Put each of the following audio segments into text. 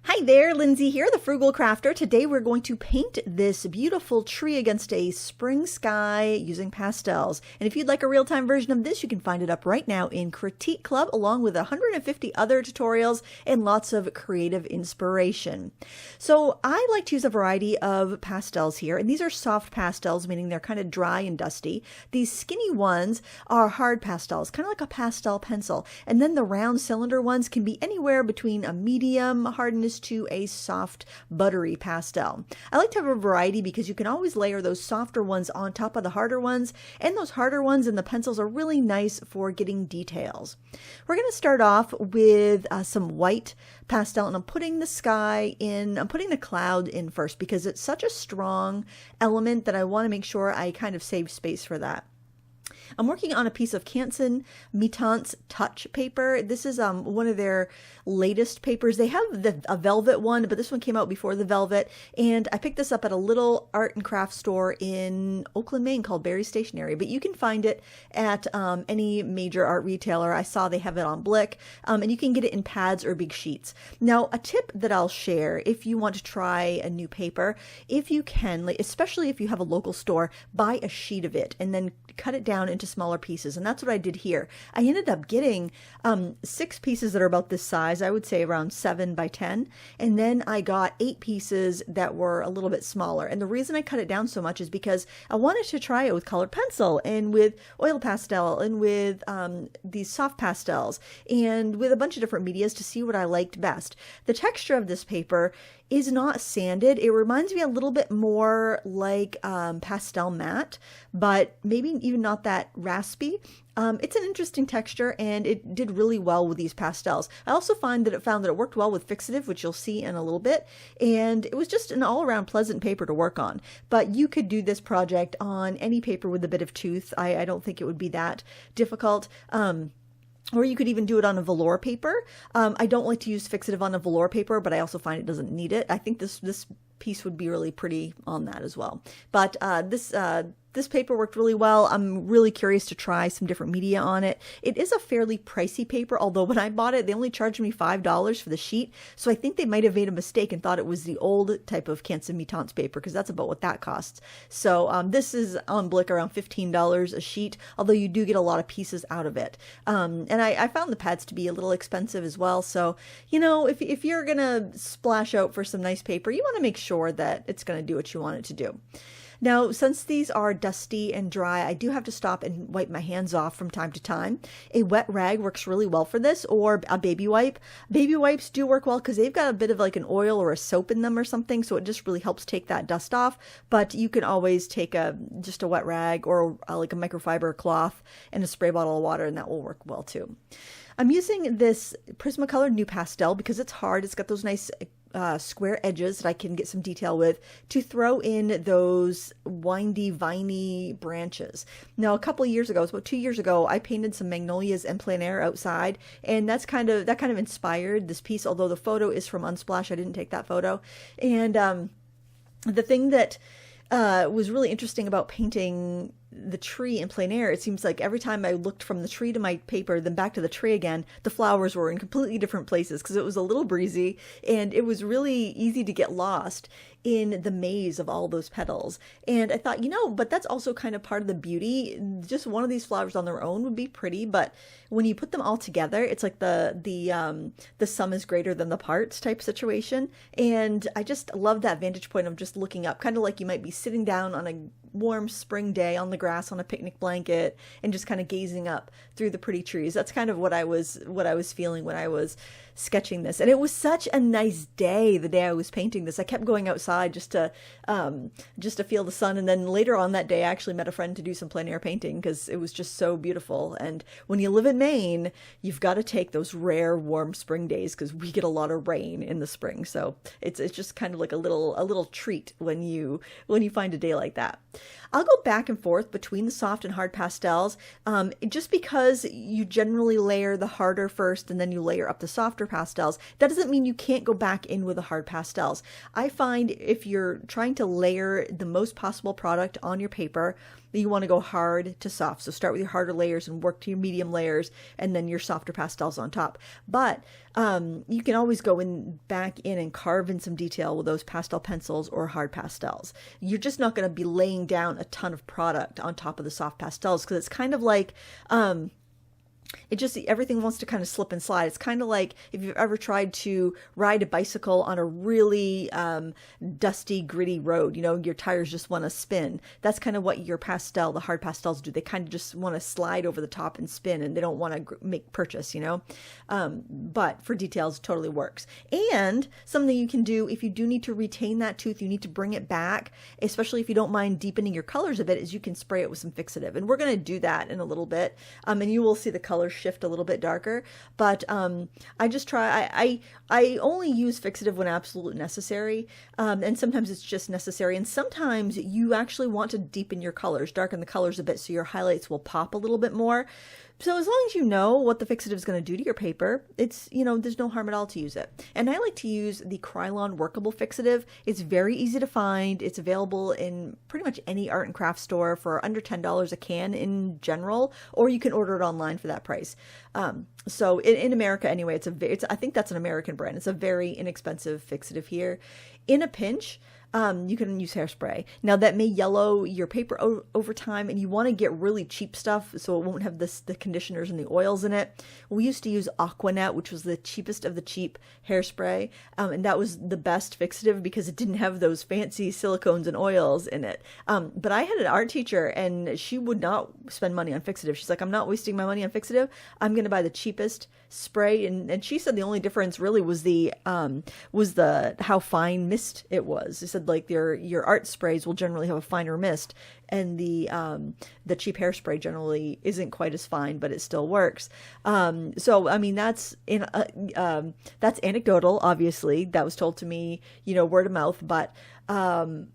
Hi there, Lindsay here, the Frugal Crafter. Today we're going to paint this beautiful tree against a spring sky using pastels. And if you'd like a real-time version of this, you can find it up right now in Critique Club, along with 150 other tutorials and lots of creative inspiration. So I like to use a variety of pastels here, and these are soft pastels, meaning they're kind of dry and dusty. These skinny ones are hard pastels, kind of like a pastel pencil. And then the round cylinder ones can be anywhere between a medium hardness to a soft, buttery pastel. I like to have a variety because you can always layer those softer ones on top of the harder ones, and those harder ones in the pencils are really nice for getting details. We're going to start off with some white pastel, and I'm putting the cloud in first because it's such a strong element that I want to make sure I kind of save space for that. I'm working on a piece of Canson Mitant's Touch paper. This is one of their latest papers. They have a velvet one, but this one came out before the velvet. And I picked this up at a little art and craft store in Oakland, Maine called Berry Stationery. But you can find it at any major art retailer. I saw they have it on Blick. And you can get it in pads or big sheets. Now, a tip that I'll share if you want to try a new paper, if you can, especially if you have a local store, buy a sheet of it and then cut it down into smaller pieces. And that's what I did here. I ended up getting 6 pieces that are about this size, I would say around 7 by 10. And then I got 8 pieces that were a little bit smaller. And the reason I cut it down so much is because I wanted to try it with colored pencil and with oil pastel and with these soft pastels and with a bunch of different medias to see what I liked best. The texture of this paper is not sanded. It reminds me a little bit more like pastel matte, but maybe even not that raspy. It's an interesting texture, and it did really well with these pastels. I also found that it worked well with fixative, which you'll see in a little bit, and it was just an all-around pleasant paper to work on. But you could do this project on any paper with a bit of tooth. I don't think it would be that difficult. Or you could even do it on a velour paper. I don't like to use fixative on a velour paper, but I also find it doesn't need it. I think this piece would be really pretty on that as well. But this paper worked really well. I'm really curious to try some different media on it. It is a fairly pricey paper, although when I bought it, they only charged me $5 for the sheet. So I think they might have made a mistake and thought it was the old type of Canson Mitant's paper, because that's about what that costs. So this is on Blick around $15 a sheet, although you do get a lot of pieces out of it. And I found the pads to be a little expensive as well. So, you know, if you're going to splash out for some nice paper, you want to make sure that it's going to do what you want it to do. Now, since these are dusty and dry, I do have to stop and wipe my hands off from time to time. A wet rag works really well for this, or a baby wipe. Baby wipes do work well because they've got a bit of like an oil or a soap in them or something, so it just really helps take that dust off. But you can always take just a wet rag or like a microfiber cloth and a spray bottle of water, and that will work well too. I'm using this Prismacolor NuPastel because it's hard. It's got those nice square edges that I can get some detail with to throw in those windy, viney branches. Now, a couple of years ago, it was about 2 years ago, I painted some magnolias en plein air outside, and that kind of inspired this piece, although the photo is from Unsplash. I didn't take that photo. And the thing that was really interesting about painting the tree in plein air, it seems like every time I looked from the tree to my paper, then back to the tree again, the flowers were in completely different places because it was a little breezy, and it was really easy to get lost in the maze of all those petals. And I thought, but that's also kind of part of the beauty. Just one of these flowers on their own would be pretty, but when you put them all together, it's like the sum is greater than the parts type situation. And I just love that vantage point of just looking up, kind of like you might be sitting down on a warm spring day on the grass on a picnic blanket and just kind of gazing up through the pretty trees. That's kind of what I was feeling when I was sketching this. And it was such a nice day, the day I was painting this. I kept going outside just to feel the sun. And then later on that day, I actually met a friend to do some plein air painting because it was just so beautiful. And when you live in Maine, you've got to take those rare warm spring days because we get a lot of rain in the spring. So it's just kind of like a little treat when you find a day like that. I'll go back and forth between the soft and hard pastels, just because you generally layer the harder first and then you layer up the softer pastels. That doesn't mean you can't go back in with the hard pastels. I find if you're trying to layer the most possible product on your paper, you want to go hard to soft. So start with your harder layers and work to your medium layers and then your softer pastels on top. But you can always go back in and carve in some detail with those pastel pencils or hard pastels. You're just not going to be laying down a ton of product on top of the soft pastels, because it's kind of like, everything wants to kind of slip and slide. It's kind of like if you've ever tried to ride a bicycle on a really dusty, gritty road, your tires just want to spin. That's kind of what the hard pastels do. They kind of just want to slide over the top and spin, and they don't want to make purchase, but for details, totally works. And something you can do if you do need to retain that tooth, you need to bring it back, especially if you don't mind deepening your colors a bit, is you can spray it with some fixative. And we're going to do that in a little bit. And you will see the color shift a little bit darker, but I just try, I only use fixative when absolutely necessary, and sometimes it's just necessary, and sometimes you actually want to deepen your colors, darken the colors a bit so your highlights will pop a little bit more. So as long as you know what the fixative is going to do to your paper, it's, there's no harm at all to use it. And I like to use the Krylon workable fixative. It's very easy to find. It's available in pretty much any art and craft store for under $10 a can in general, or you can order it online for that price. So in America anyway, I think that's an American brand. It's a very inexpensive fixative here. In a pinch, you can use hairspray. Now that may yellow your paper over time, and you want to get really cheap stuff so it won't have the conditioners and the oils in it. We used to use Aquanet, which was the cheapest of the cheap hairspray, and that was the best fixative because it didn't have those fancy silicones and oils in it. But I had an art teacher, and she would not spend money on fixative. She's like, I'm not wasting my money on fixative. I'm going to buy the cheapest spray, and she said the only difference really was the how fine mist it was. She said like your art sprays will generally have a finer mist, and the cheap hairspray generally isn't quite as fine, but it still works. So I mean that's anecdotal. Obviously, that was told to me, word of mouth. But to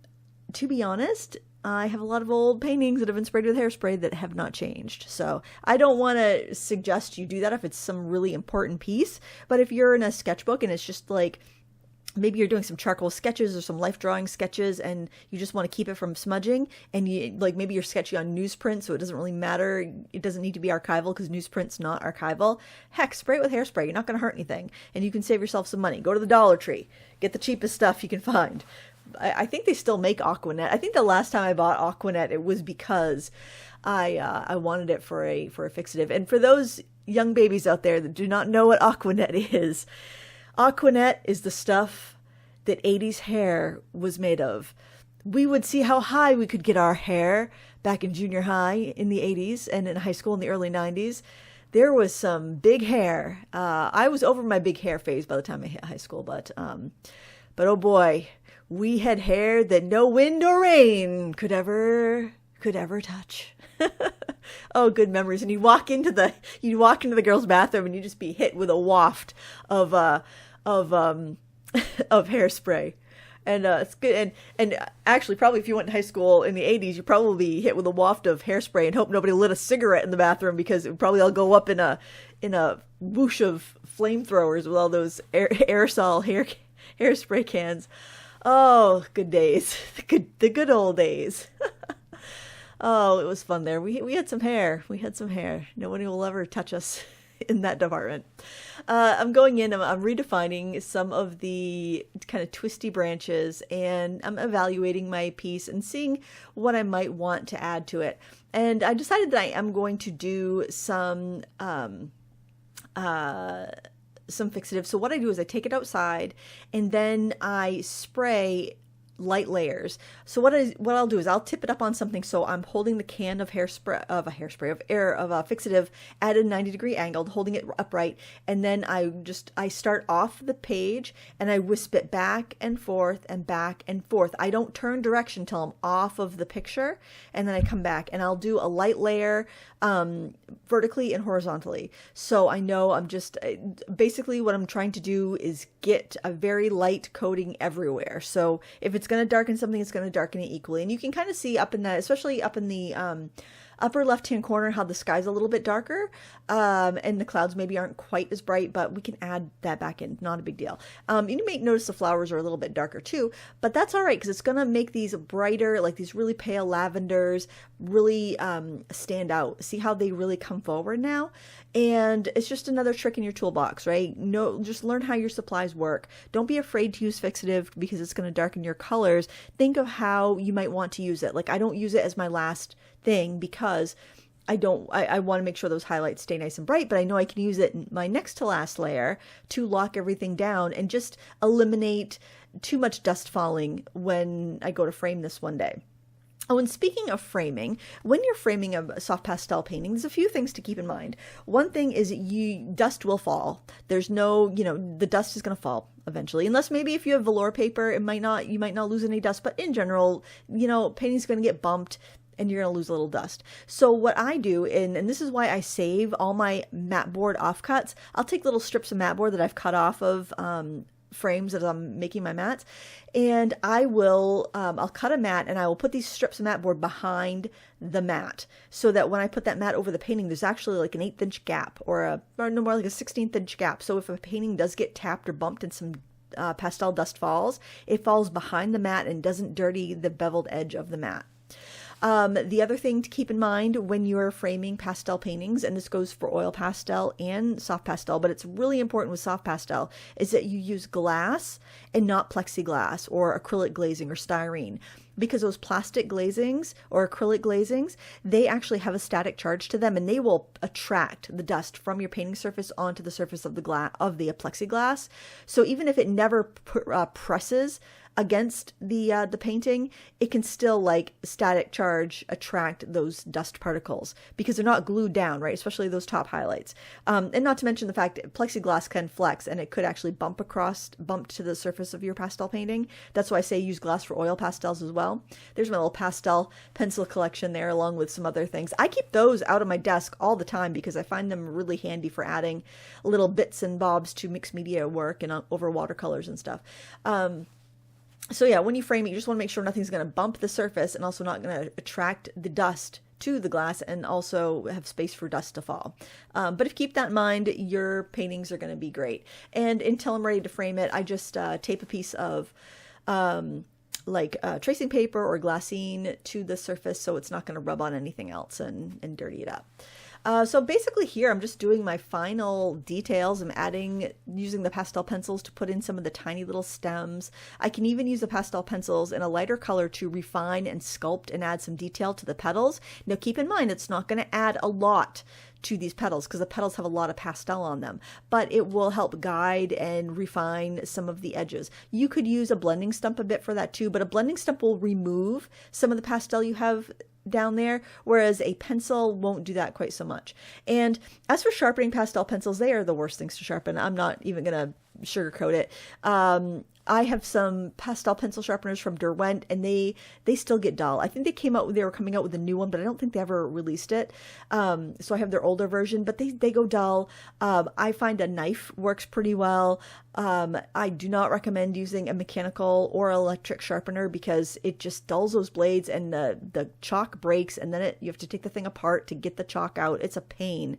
be honest, I have a lot of old paintings that have been sprayed with hairspray that have not changed. So I don't want to suggest you do that if it's some really important piece. But if you're in a sketchbook and it's just like, maybe you're doing some charcoal sketches or some life drawing sketches and you just want to keep it from smudging, and maybe you're sketching on newsprint, so it doesn't really matter. It doesn't need to be archival because newsprint's not archival. Heck, spray it with hairspray. You're not going to hurt anything, and you can save yourself some money. Go to the Dollar Tree. Get the cheapest stuff you can find. I think they still make Aquanet. I think the last time I bought Aquanet, it was because I wanted it for a fixative. And for those young babies out there that do not know what Aquanet is, Aquanet is the stuff that 80s hair was made of. We would see how high we could get our hair back in junior high in the 80s and in high school in the early 90s. There was some big hair. I was over my big hair phase by the time I hit high school, but oh boy, we had hair that no wind or rain could ever touch. Oh, good memories. And you'd walk into the girls' bathroom and you'd just be hit with a waft of hairspray. And it's good. And actually, probably if you went to high school in the 80s, you'd probably be hit with a waft of hairspray and hope nobody lit a cigarette in the bathroom, because it would probably all go up in a whoosh of flamethrowers with all those aerosol hairspray cans. Oh, good days. The good old days. Oh, it was fun there. We had some hair. Nobody will ever touch us in that department. I'm going in, I'm redefining some of the kind of twisty branches, and I'm evaluating my piece and seeing what I might want to add to it. And I decided that I am going to do some fixative. So what I do is I take it outside and then I spray light layers. So what I'll do is I'll tip it up on something, so I'm holding the can of fixative at a 90-degree angle, holding it upright, and then I start off the page and I wisp it back and forth and back and forth. I don't turn direction till I'm off of the picture, and then I come back and I'll do a light layer vertically and horizontally. So I know I'm just basically what I'm trying to do is get a very light coating everywhere. So if it's going to darken something, it's going to darken it equally. And you can kind of see up in that, especially up in the upper left-hand corner how the sky's a little bit darker, and the clouds maybe aren't quite as bright, but we can add that back in. Not a big deal. You may notice the flowers are a little bit darker too, but that's all right because it's going to make these brighter, like these really pale lavenders, really stand out. See how they really come forward now? And it's just another trick in your toolbox, right? No, just learn how your supplies work. Don't be afraid to use fixative because it's going to darken your colors. Think of how you might want to use it. Like I don't use it as my last thing because I want to make sure those highlights stay nice and bright, but I know I can use it in my next to last layer to lock everything down and just eliminate too much dust falling when I go to frame this one day. Oh, and speaking of framing, when you're framing a soft pastel painting, there's a few things to keep in mind. One thing is dust will fall. There's no, the dust is going to fall eventually, unless maybe if you have velour paper, you might not lose any dust, but in general, painting's going to get bumped and you're going to lose a little dust. So what I do, and this is why I save all my mat board offcuts, I'll take little strips of mat board that I've cut off of frames as I'm making my mats, and I'll cut a mat and I will put these strips of mat board behind the mat so that when I put that mat over the painting, there's actually like an 1/8 inch gap or no more like a 1/16 inch gap. So if a painting does get tapped or bumped and some pastel dust falls, it falls behind the mat and doesn't dirty the beveled edge of the mat. The other thing to keep in mind when you're framing pastel paintings, and this goes for oil pastel and soft pastel, but it's really important with soft pastel, is that you use glass and not plexiglass or acrylic glazing or styrene. Because those plastic glazings or acrylic glazings, they actually have a static charge to them and they will attract the dust from your painting surface onto the surface of the plexiglass. So even if it never presses against the painting, it can still like static charge attract those dust particles because they're not glued down, right? Especially those top highlights. And not to mention the fact that plexiglass can flex and it could actually bump to the surface of your pastel painting. That's why I say use glass for oil pastels as well. There's my little pastel pencil collection there along with some other things. I keep those out of my desk all the time because I find them really handy for adding little bits and bobs to mixed media work and over watercolors and stuff. So yeah, when you frame it, you just want to make sure nothing's going to bump the surface and also not going to attract the dust to the glass and also have space for dust to fall. But if you keep that in mind, your paintings are going to be great. And until I'm ready to frame it, I just tape a piece of tracing paper or glassine to the surface so it's not going to rub on anything else and dirty it up. So basically here, I'm just doing my final details. I'm using the pastel pencils to put in some of the tiny little stems. I can even use the pastel pencils in a lighter color to refine and sculpt and add some detail to the petals. Now keep in mind, it's not going to add a lot to these petals because the petals have a lot of pastel on them, but it will help guide and refine some of the edges. You could use a blending stump a bit for that too, but a blending stump will remove some of the pastel you have down there, whereas a pencil won't do that quite so much. And as for sharpening pastel pencils, they are the worst things to sharpen. I'm not even going to sugarcoat it. I have some pastel pencil sharpeners from Derwent, and they still get dull. I think they were coming out with a new one, but I don't think they ever released it. So I have their older version, but they go dull. I find a knife works pretty well. I do not recommend using a mechanical or electric sharpener because it just dulls those blades and the chalk breaks, and then you have to take the thing apart to get the chalk out. It's a pain.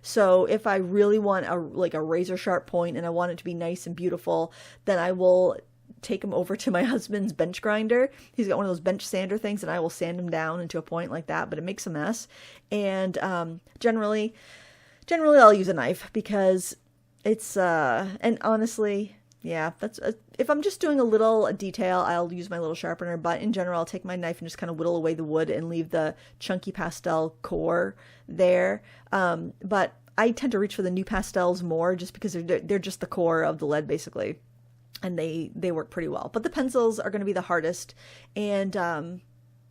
So if I really want a razor sharp point and I want it to be nice and beautiful, then I will take them over to my husband's bench grinder. He's got one of those bench sander things, and I will sand them down into a point like that, but it makes a mess. And generally I'll use a knife because it's and honestly, yeah, that's if I'm just doing a little detail, I'll use my little sharpener, but in general I'll take my knife and just kind of whittle away the wood and leave the chunky pastel core there. But I tend to reach for the new pastels more just because they're just the core of the lead basically, and they work pretty well. But the pencils are going to be the hardest, and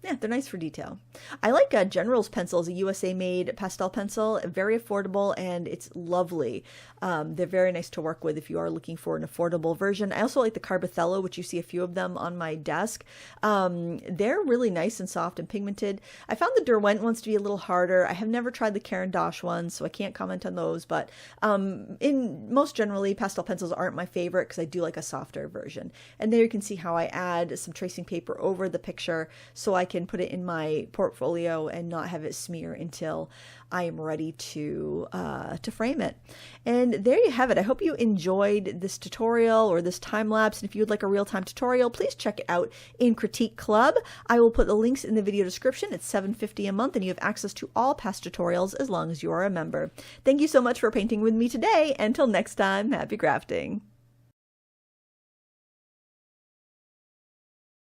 yeah, they're nice for detail. I like General's pencils, a USA-made pastel pencil, very affordable, and it's lovely. They're very nice to work with if you are looking for an affordable version. I also like the Carbothello, which you see a few of them on my desk. They're really nice and soft and pigmented. I found the Derwent ones to be a little harder. I have never tried the Caran d'Ache ones, so I can't comment on those, but most generally, pastel pencils aren't my favorite because I do like a softer version. And there you can see how I add some tracing paper over the picture so I can put it in my portfolio and not have it smear until I am ready to frame it. And there you have it. I hope you enjoyed this tutorial or this time lapse. And if you would like a real-time tutorial, please check it out in Critique Club. I will put the links in the video description. It's $7.50 a month, and you have access to all past tutorials as long as you are a member. Thank you so much for painting with me today. Until next time, happy crafting.